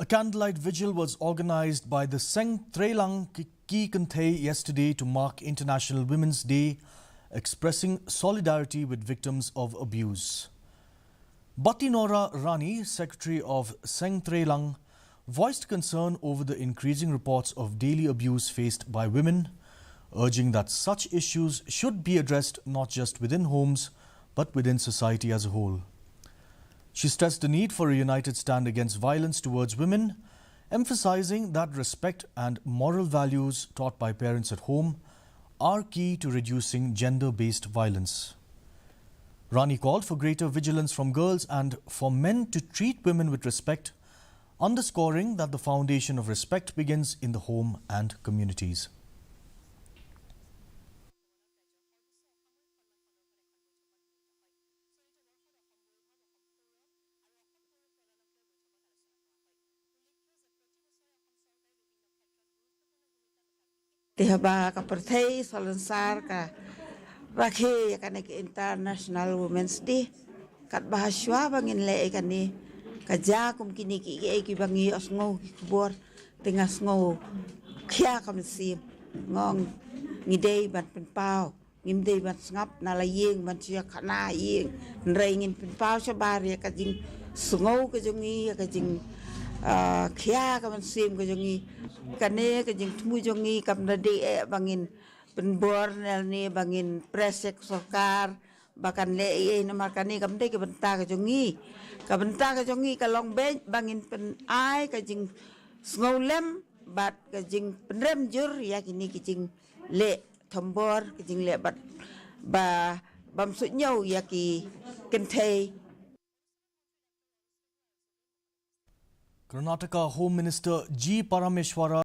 A candlelight vigil was organized by the Seng Trelang Ki Kanthay yesterday to mark International Women's Day, expressing solidarity with victims of abuse. Batinora Rani, Secretary of Seng Trelang, voiced concern over the increasing reports of daily abuse faced by women, urging that such issues should be addressed not just within homes but within society as a whole. She stressed the need for a united stand against violence towards women, emphasizing that respect and moral values taught by parents at home are key to reducing gender-based violence. Rani called for greater vigilance from girls and for men to treat women with respect, underscoring that the foundation of respect begins in the home and communities. Tihaba ka perthei solensar ka rakhe ka nek International Women's Day kat bahaswa bangin le ka ni ka ja kum kini ki bangi osngo kubor tengah sngo khia kam sim ngong ngidei ban pen pau ngimdei ban ngap na la yeng ban chia khana yeng rei ngin pen pau shabari ka jing sngo ka jongi ka jing khia ka man sim ka jongi kane ka jing tumu jongi kam na de bangin penbor ni bangin presek sokar bahkan le na makani kam de ka benta ka jongi ka long be bangin pen ai ka jing snolem bat ka jing penrem jur ya kini ka jing le thambor ka jing le bat ba bam su nyau ya ki kentei. Karnataka Home Minister G. Parameshwara